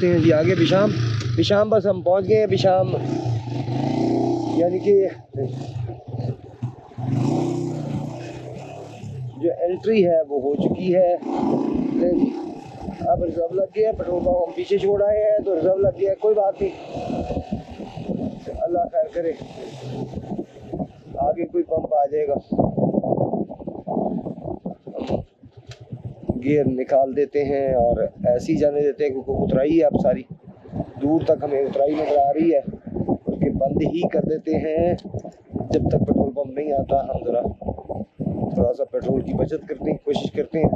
चलते हैं जी आगे। बिशाम बस हम पहुंच गए हैं। बिशाम यानी कि जो एंट्री है वो हो चुकी है। अब रिजर्व लग गया है, पेट्रोल पंप हम पीछे छोड़ आए हैं तो रिजर्व लग गया है। कोई बात नहीं, अल्लाह खैर करे, आगे कोई पंप आ जाएगा। गियर निकाल देते हैं और ऐसे ही जाने देते हैं, क्योंकि उतराई है अब सारी दूर तक हमें उतराई नजर आ रही है। उसके बंद ही कर देते हैं जब तक पेट्रोल पंप नहीं आता। हम ज़रा थोड़ा सा पेट्रोल की बचत करने की कोशिश करते हैं।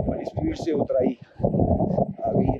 बड़ी स्पीड से उतराई आ गई है।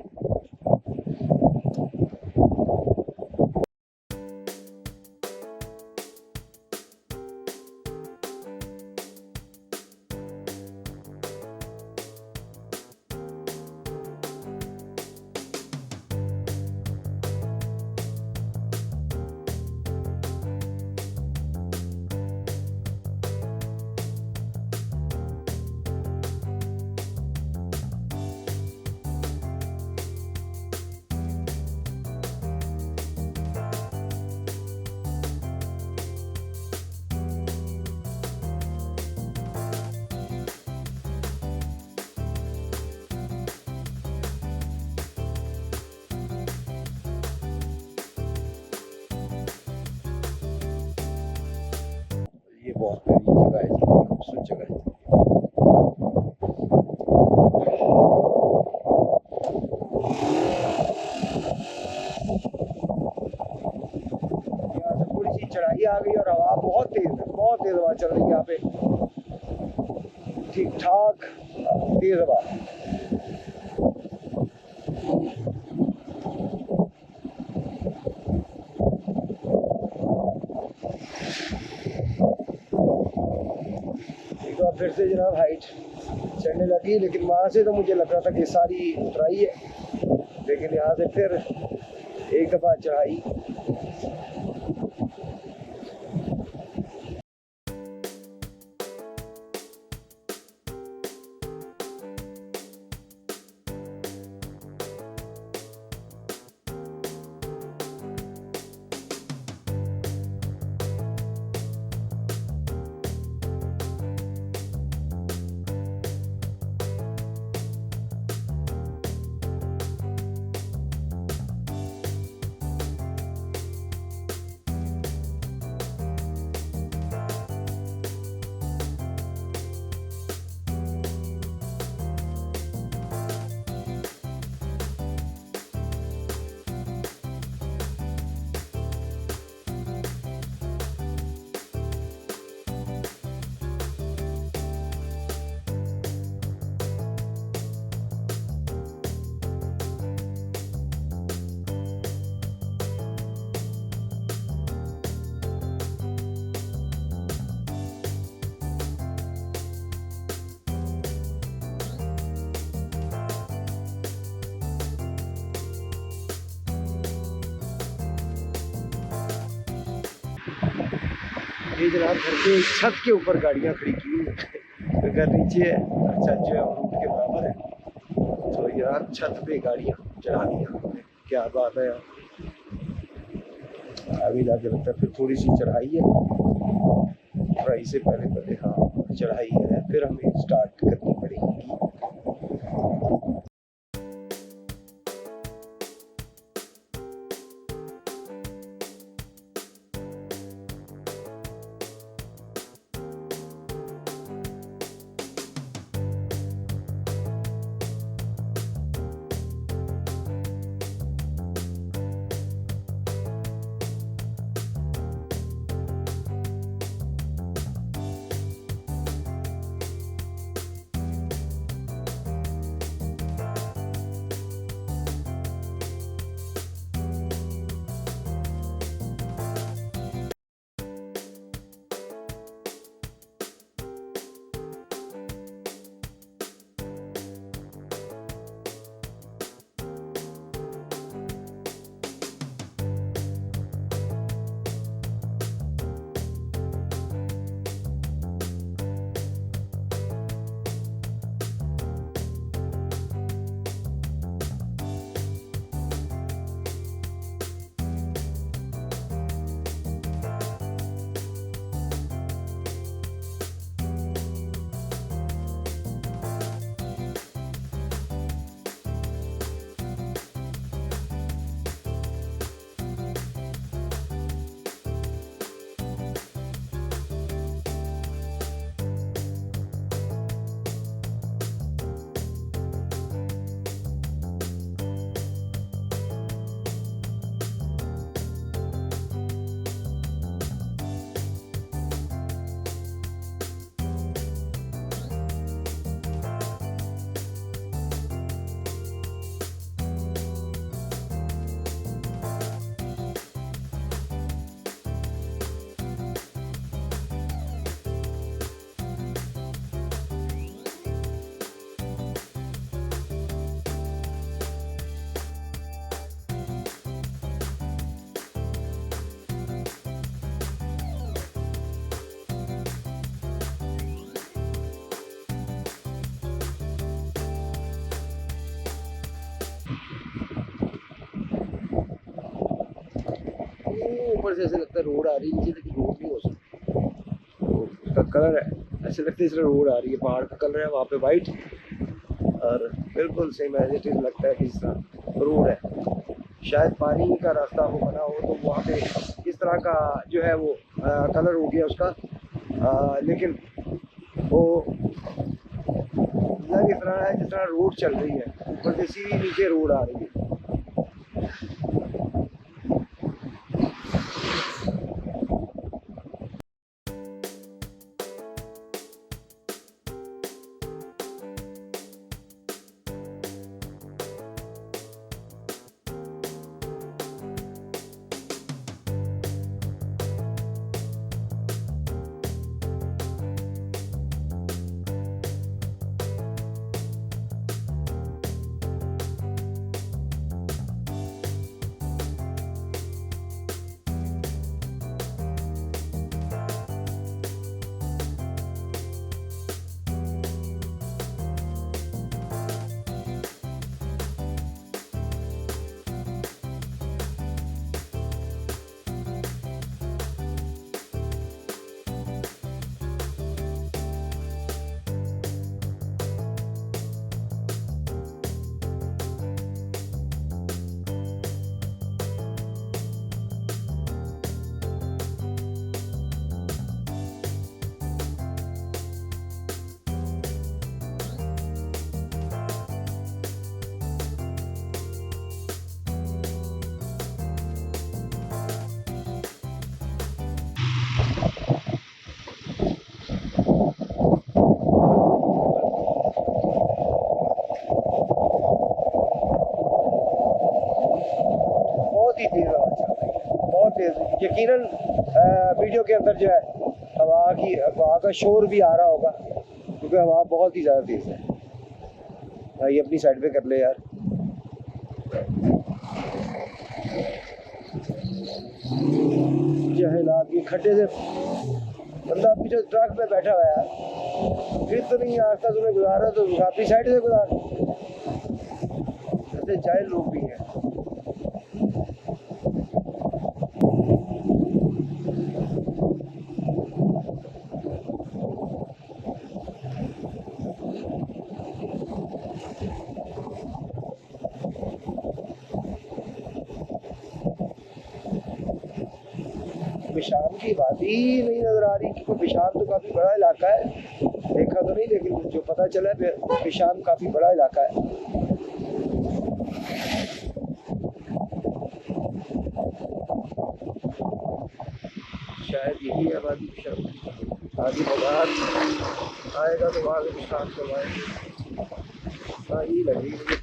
ये बहुत प्यारी जगह है जी, खूबसूरत जगह है। यहाँ से थोड़ी सी चढ़ाई आ गई और हवा बहुत तेज है, बहुत तेज हवा चल रही है यहाँ पे। ठीक ठाक तेज हवा। एक बार फिर से जनाब हाइट चढ़ने लगी, लेकिन वहाँ से तो मुझे लग रहा था कि सारी उतराई है, लेकिन यहाँ से फिर एक दफ़ा चढ़ाई। ये जनाब घर के छत के ऊपर गाड़ियाँ खड़ी की हुई है। घर नीचे है, छत जो है वो रोड के बराबर है, तो यार छत पे गाड़ियाँ चढ़ा दी हमने। क्या बात है यार। आगे जाके लगता है फिर थोड़ी सी चढ़ाई है, चढ़ाई से पहले हाँ चढ़ाई है, फिर हमें स्टार्ट करनी पड़ेगी। ऊपर से ऐसे लगता है रोड आ रही है नीचे, लेकिन रोड नहीं हो सकती। तो उसका कलर है ऐसे लगता है इस रोड आ रही है, पहाड़ का कलर है वहाँ पे वाइट और बिल्कुल सेम एज इट इज लगता है कि इस तरह रोड है। शायद पानी का रास्ता हो बना हो तो वहाँ पे इस तरह का जो है वो कलर हो गया उसका, लेकिन वो लग इस तरह है जिस तरह रोड चल रही है, ऊपर से सीधी नीचे रोड आ रही है। बहुत तेज यकीनन वीडियो के अंदर जो है हवा का शोर भी आ रहा होगा क्योंकि हवा बहुत ही ज़्यादा तेज़ है। भाई अपनी साइड पे कर ले यार। जहलात ये खड्डे से बंदा पीछे ट्रक पे बैठा हुआ है यार, फिर तो नहीं रास्ता तुम्हें गुजारा तो अपनी साइड से गुजार। ऐसे जाहिल लोग भी हैं। बिशाम की वादी नहीं नजर आ रही क्योंकि बिशाम तो काफी बड़ा इलाका है, देखा तो नहीं लेकिन जो पता चला है बिशाम काफी बड़ा इलाका है। शायद यही है वादी बिशाम। आगे बाजार आएगा तो वहाँ से बिशाम करवाएंगे, सही लगेगी मुझे।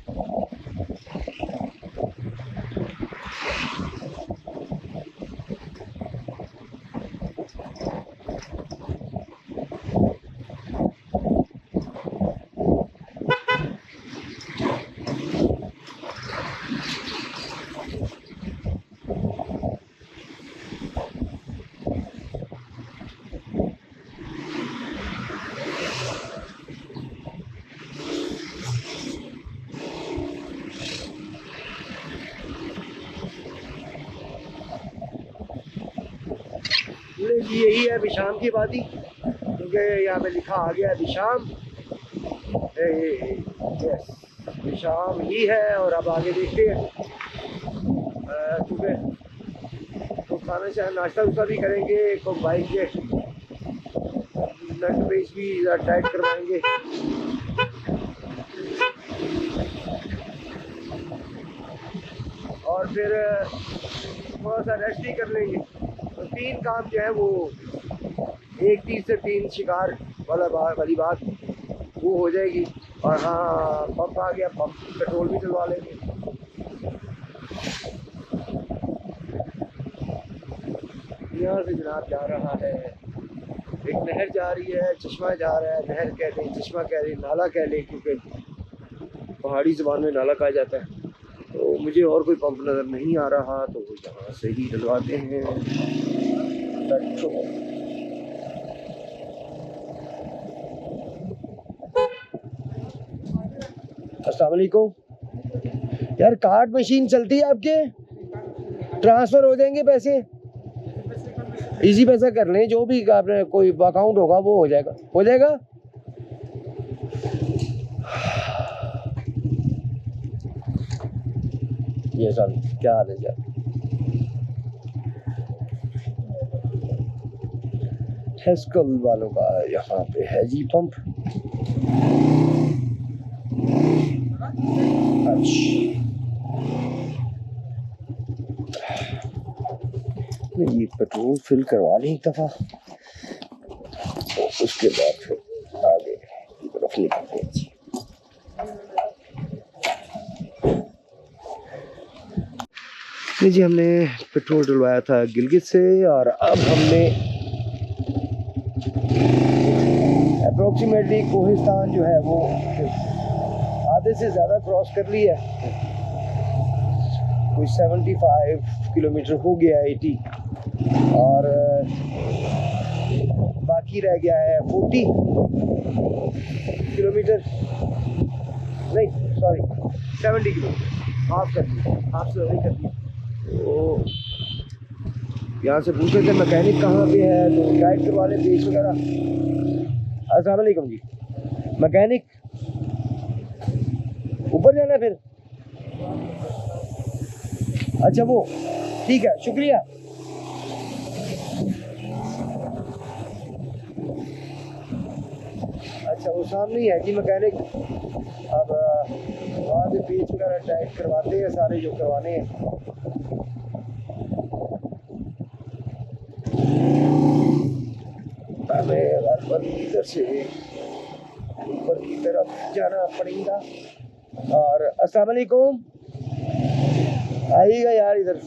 यही है बिशाम की वादी क्योंकि यहाँ पे लिखा आ गया बिशाम। यस बिशाम ही है। और अब आगे देखते हैं क्योंकि तो खाना शायद नाश्ता उसका भी करेंगे, तो बाइक के नट पेज भी टाइट करवाएंगे। और फिर थोड़ा सा रेस्ट ही कर लेंगे। तो 3 काम जो है वो 1 3 से 3 शिकार वाली बात वो हो जाएगी। और हाँ पंप आ गया, पंप पेट्रोल भी डलवा लेंगे। यहाँ से जनाब जा रहा है, एक नहर जा रही है, चश्मा जा रहा है। नहर कह दें, चश्मा कह दें, नाला कह लें क्योंकि पहाड़ी ज़बान में नाला कहा जाता है। तो मुझे और कोई पंप नज़र नहीं आ रहा तो वो यहाँ से ही डलवाते हैं पेट्रोल। अस्सलाम वालेकुम यार, कार्ड मशीन चलती है आपके? ट्रांसफ़र हो जाएंगे पैसे? इजी पैसा कर लें, जो भी आपने कोई अकाउंट होगा वो हो जाएगा, हो जाएगा। ये सब क्या हाल है यार। हेस्कल वालों का यहाँ पे है जी पंप। ये पेट्रोल फिल करवा लें एक दफा, उसके बाद फिर आगे की तरफ निकलते हैं जी। जी हमने पेट्रोल डलवाया था गिलगित से, और अब हमने अप्रोक्सीमेटली कोहिस्तान जो है वो आधे से ज़्यादा क्रॉस कर लिया है। कोई 75 किलोमीटर हो गया है 80, और बाकी रह गया है 40 किलोमीटर, नहीं सॉरी 70 किलोमीटर, हाफ कर दिया, हाफ से नहीं कर दिया। तो यहाँ से पूछे थे मैकेनिक कहाँ पे है, तो गाइड करवा लें पेज वगैरह। अस्सलाम वालेकुम जी, मैकेनिक ऊपर जाना है फिर? अच्छा वो ठीक है, शुक्रिया। अच्छा वो सामने ही है जी मैकेनिक। अब वहाँ से पेज वगैरह टाइट करवाते हैं सारे जो करवाने हैं। हमें इधर से ऊपर की तरफ जाना पड़ेगा। और अस्सलाम वालेकुम, आइएगा यार इधर।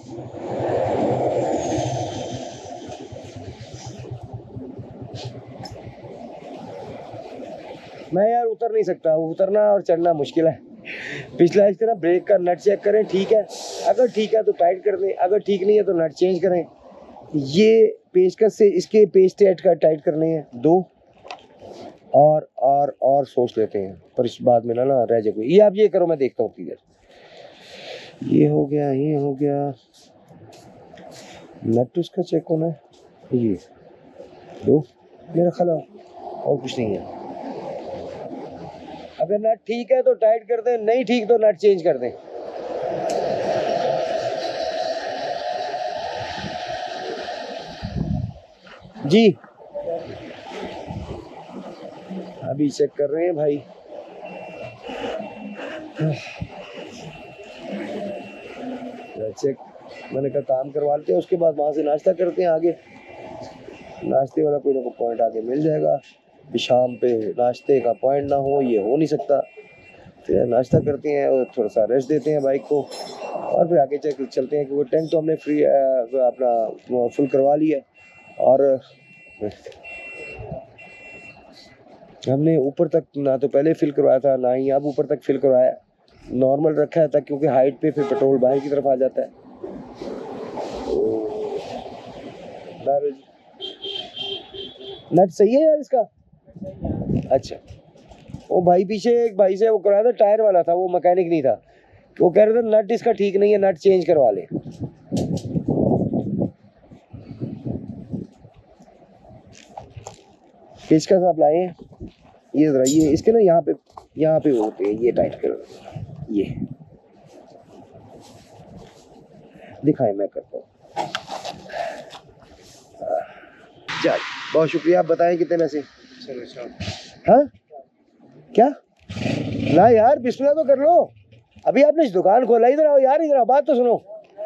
मैं यार उतर नहीं सकता, उतरना और चढ़ना मुश्किल है। पिछला इसके ना ब्रेक का नट चेक करें, ठीक है, अगर ठीक है तो टाइट कर दें, अगर ठीक नहीं है तो नट चेंज करें। ये पेचकस से इसके पेच टाइट करने हैं दो, और सोच लेते हैं, पर इस बाद में ना रह जाए। ये आप ये करो, मैं देखता हूँ किधर। ये हो गया, ये हो गया, नट उसका चेक होना है, ये दो मेरा ख्याल, और कुछ नहीं है। अगर नट ठीक है तो टाइट कर दें, नहीं ठीक तो नट चेंज कर दें। जी अभी चेक कर रहे हैं भाई। चेक मैंने कहा काम करवा लेते हैं, उसके बाद वहाँ से नाश्ता करते हैं आगे। नाश्ते वाला कोई ना कोई पॉइंट आगे मिल जाएगा। शाम पे नाश्ते का पॉइंट ना हो, ये हो नहीं सकता। फिर नाश्ता करते हैं और थोड़ा सा रेस्ट देते हैं बाइक को, और फिर आगे चलते हैं, क्योंकि टैंक तो हमने फ्री अपना फुल करवा लिया है। और हमने ऊपर तक ना तो पहले फिल करवाया था, ना ही अब ऊपर तक फिल करवाया, नॉर्मल रखा है था, क्योंकि हाइट पे फिर पेट्रोल बाहर की तरफ आ जाता है। नट सही है यार इसका? अच्छा, वो भाई पीछे एक भाई से वो कराया था, टायर वाला था, वो मैकेनिक नहीं था, वो कह रहे थे नट इसका ठीक नहीं है, नट चेंज करवा ले। इसका साथ लाए, ये जरा ये इसके ना यहाँ पे होते हैं, ये टाइट कर, ये दिखाएं, मैं करता हूँ। बहुत शुक्रिया। आप बताएं कितने पैसे? हाँ क्या? ना यार बिस्मिल्लाह तो कर लो, अभी आपने इस दुकान खोला। इधर आओ यार, इधर आओ, बात तो सुनो।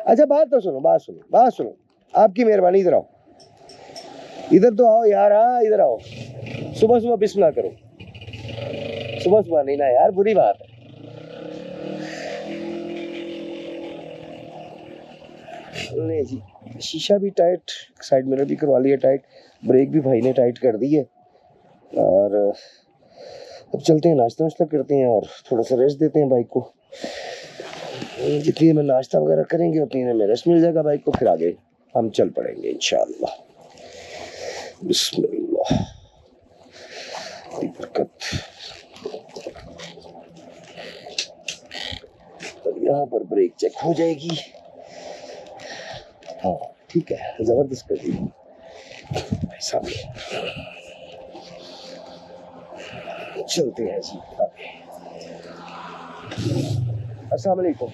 अच्छा बात तो सुनो, बात सुनो, आपकी मेहरबानी, इधर आओ, इधर तो आओ यार। हाँ इधर आओ, सुबह सुबह बिस्मिल्लाह करो, सुबह नहीं ना यार, बुरी बात है। नहीं जी, शीशा भी टाइट, साइड मिरर भी करवा लिया टाइट, ब्रेक भी भाई ने टाइट कर दी है। और अब चलते हैं, नाश्ता वाश्ता करते हैं और थोड़ा सा रेस्ट देते हैं बाइक को। जितनी में नाश्ता वगैरह करेंगे उतनी में रेस्ट मिल जाएगा बाइक को, फिर आगे हम चल पड़ेंगे इंशाअल्लाह। बिस्मिल्लाह की बरकत। तो यहाँ पर ब्रेक चेक हो जाएगी। हाँ ठीक है, जबरदस्त कर दी। ऐसा भी चलते हैं जी आगे। अस्सलाम वालेकुम।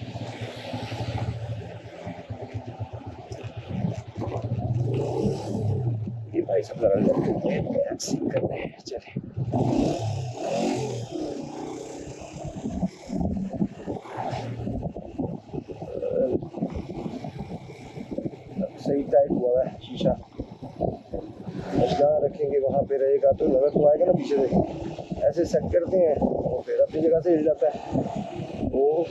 ये भाई सब जरा टैक्सी कर रहे हैं, चले। सही टाइट हुआ है शीशा, जहाँ रखेंगे वहाँ पे रहेगा तो लगा तो आएगा ना पीछे से। ऐसे सेट करते हैं और फिर अपनी जगह से हिल जाता है वो।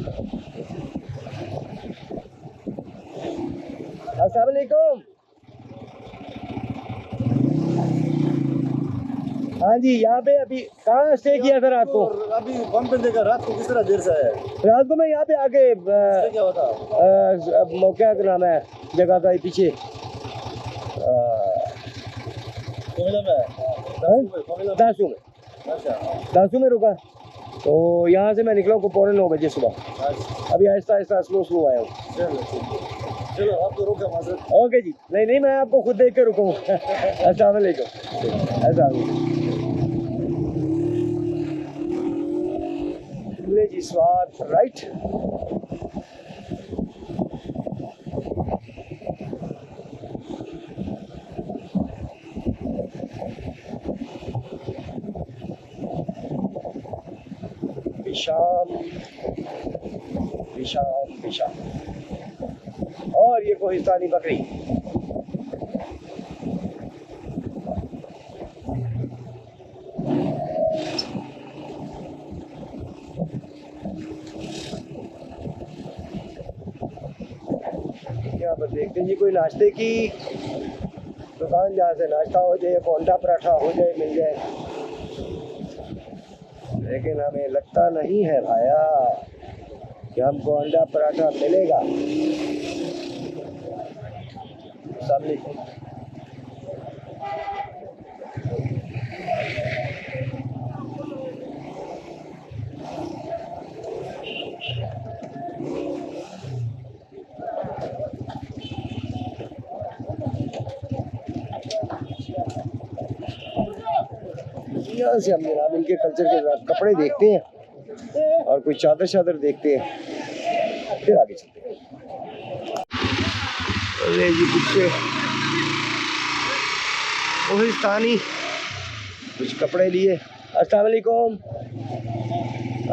अस्सलाम वालेकुम। हाँ जी, यहाँ पे अभी कहाँ स्टे किया था रात को? अभी वहाँ पे देखा रात को किस तरह देर से है। रात को मैं यहाँ पे आके क्या होता क्या नाम है जगह का पीछे दासू में, दासू में रुका। तो यहाँ से मैं निकला हूँ 9:15 सुबह। अभी आहिस्ता आहिस्ता स्लो आया हूँ। चलो आप तो रुका माजरत। ओके जी। नहीं मैं आपको खुद देख के रुका हूँ। अस्सलाम वालेकुम। ऐसा जी स्वाद राइट। विशाम विशाम विशाम। और ये कोहिस्तानी बकरी। यहाँ पर देखते हैं जी कोई नाश्ते की दुकान जहाँ से नाश्ता हो जाए, कोंटा पराठा हो जाए, मिल जाए। लेकिन हमें लगता नहीं है भाया कि हमको अंडा पराठा मिलेगा। सामने यहाँ से हम जनाब इनके कल्चर के साथ कपड़े देखते हैं और कोई चादर शादर देखते हैं, फिर आगे चलते हैं। अरे जी पीछे कोहिस्तानी कुछ कपड़े लिए। अस्सलाम वालेकुम।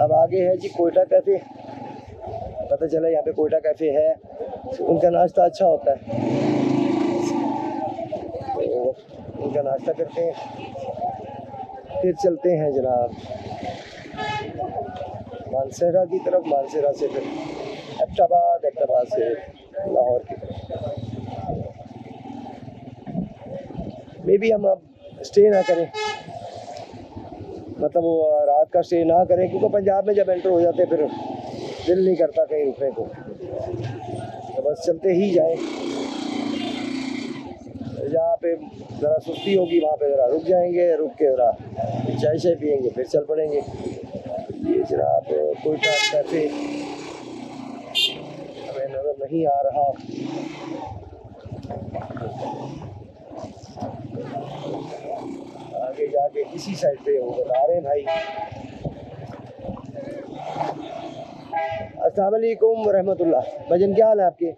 अब आगे है जी कोयटा कैफे। पता चला यहाँ पे कोयटा कैफे है, उनका नाश्ता अच्छा होता है तो उनका नाश्ता करते हैं, फिर चलते हैं जनाब मानसरा की तरफ। मानसरा से फिर एबटाबाद, एबटाबाद से लाहौर की तरफ। मे बी हम अब स्टे ना करें, मतलब वो रात का स्टे ना करें, क्योंकि पंजाब में जब एंटर हो जाते फिर दिल नहीं करता कहीं रुकने को, तो बस चलते ही जाए। जहाँ पे ज़रा सुस्ती होगी वहाँ पे ज़रा रुक जाएंगे, रुक के ज़रा चाय पियेंगे, फिर चल पड़ेंगे। ये जनाब कोयटा कैफे हमें नज़र नहीं आ रहा। आगे जाके इसी साइड पे वो बता रहे हैं भाई। अस्सलाम वालेकुम रहमतुल्लाह। भजन क्या हाल है आपके?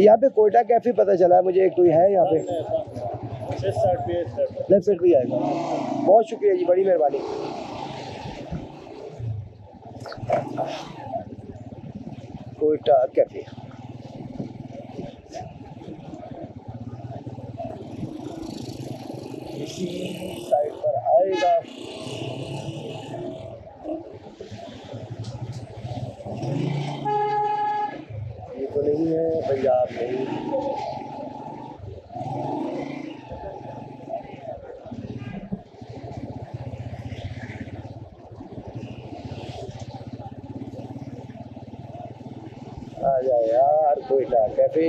यहाँ पे कोयटा कैफे पता चला है मुझे, कोई है यहाँ पे? लेफ्ट साइड पे आएगा। बहुत शुक्रिया जी, बड़ी मेहरबानी। कोयटा कैफे इसी साइड पर आएगा। ये तो नहीं है, पंजाब नहीं। आ जाए यार Quetta cafe,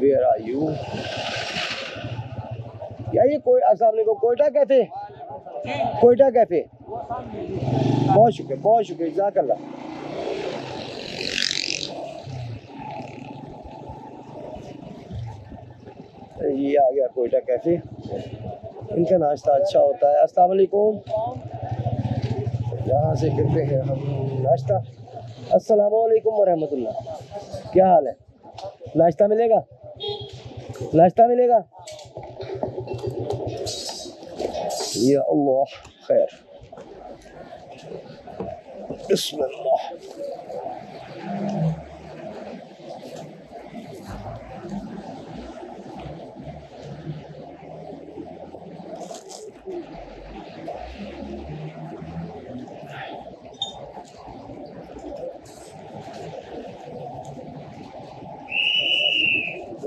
where are you? या ये कोई अस्सलाम वालेकुम कोयटा कैफे, कोयटा कैफे। बहुत शुक्रिया जज़ाकल्लाह। ये आ गया कोयटा कैफ़े, इनका नाश्ता अच्छा होता है। अस्सलाम वालेकुम, यहाँ से करते हैं हम नाश्ता। अस्सलाम वालेकुम वरहमतुल्लाह, क्या हाल है? नाश्ता मिलेगा? नाश्ता मिलेगा? या अल्लाह खैर, बिस्मिल्लाह।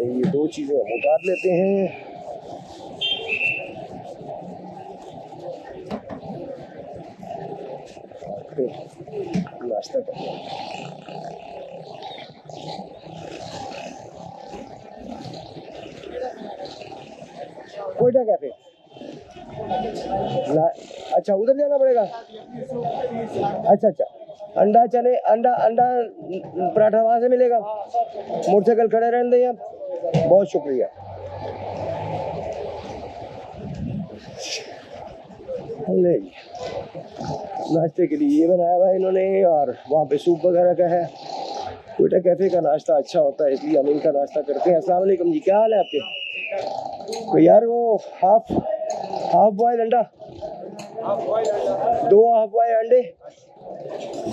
ये दो चीज़ें हम उतार लेते हैं। फिर नाश्ता करते हैं। कोयटा कैफे, अच्छा उधर जाना पड़ेगा। अच्छा अच्छा, अंडा चने अंडा अंडा पराठा वहाँ से मिलेगा। मोटरसाइकिल खड़े रहने दें आप, बहुत शुक्रिया। ले नाश्ते के लिए ये बनाया हुआ है इन्होंने, और वहाँ पे सूप वगैरह का है। कोयटा कैफ़े का नाश्ता अच्छा होता है, इसलिए हम इनका नाश्ता करते हैं। अस्सलाम वालेकुम जी, क्या हाल है आपके? तो यार वो हाफ बॉयल अंडा, 2 हाफ बॉयल अंडे,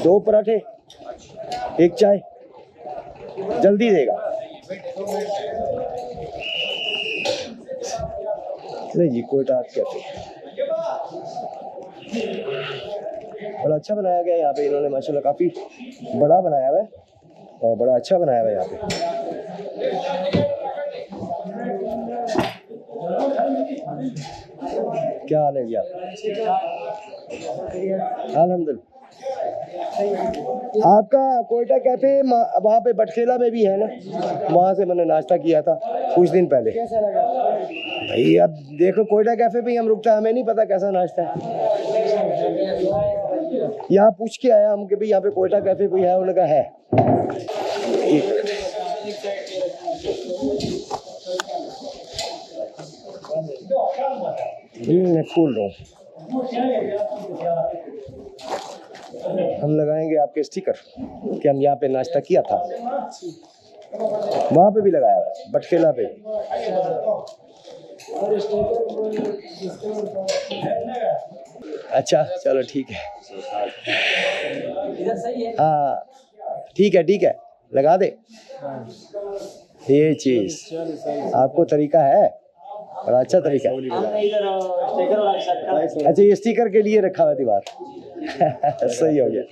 2 पराठे, 1 चाय, जल्दी देगा। नहीं जी, कोयटा कैफे बड़ा अच्छा बनाया गया है यहाँ पे इन्होंने, माशाल्लाह काफ़ी बड़ा बनाया हुआ है और बड़ा अच्छा बनाया हुआ है यहाँ पे। क्या हाल है जी आप? अल्हम्दुलिल्लाह। आपका कोयटा कैफे वहाँ पे बटखेला में भी है ना? वहाँ से मैंने नाश्ता किया था कुछ दिन पहले। भाई अब देखो, कोयटा कैफे पे ही हम रुकता है, हमें नहीं पता कैसा नाश्ता है। यहाँ पूछ के आया हम कि भाई यहाँ पे कोयटा कैफे कोई है, उन्होंने कहा है। एक मिनट मैं खोल रहा हूँ, हम लगाएंगे आपके स्टिकर कि हम यहाँ पे नाश्ता किया था। वहाँ पे भी लगाया हुआ है, बटखेला पे। अच्छा चलो ठीक है, हाँ ठीक है, लगा दे। ये चीज़ आपको तरीका है, बड़ा अच्छा तरीका है। अच्छा, ये स्टिकर के लिए रखा हुआ दीवार। सही हो गया।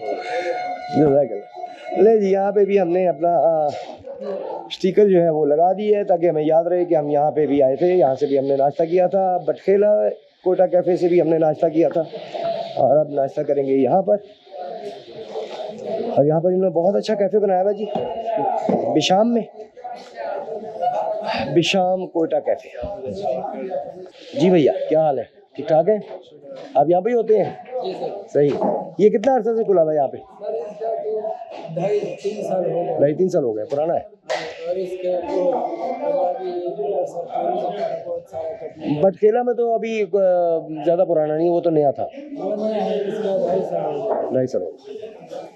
ले जी, यहाँ पे भी हमने अपना स्टिकर जो है वो लगा दी है, ताकि हमें याद रहे कि हम यहाँ पे भी आए थे, यहाँ से भी हमने नाश्ता किया था। बटखेला कोयटा कैफ़े से भी हमने नाश्ता किया था, और अब नाश्ता करेंगे यहाँ पर। और यहाँ पर इन्होंने बहुत अच्छा कैफ़े बनाया हुआ जी, बिशाम में, बिशाम कोयटा कैफ़े। जी भैया, क्या हाल है? ठीक ठाक है? आप यहाँ पे ही होते हैं? सही। ये कितना अर्सा से खुला हुआ है यहाँ पे? 2.5-3 साल हो गए। पुराना है? बटखेला में तो अभी ज़्यादा पुराना नहीं, वो तो नया था। 2.5 साल हो गए।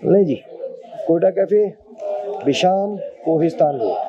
नहीं जी, कोयटा कैफ़े, बिशाम, कोहिस्तान रोड।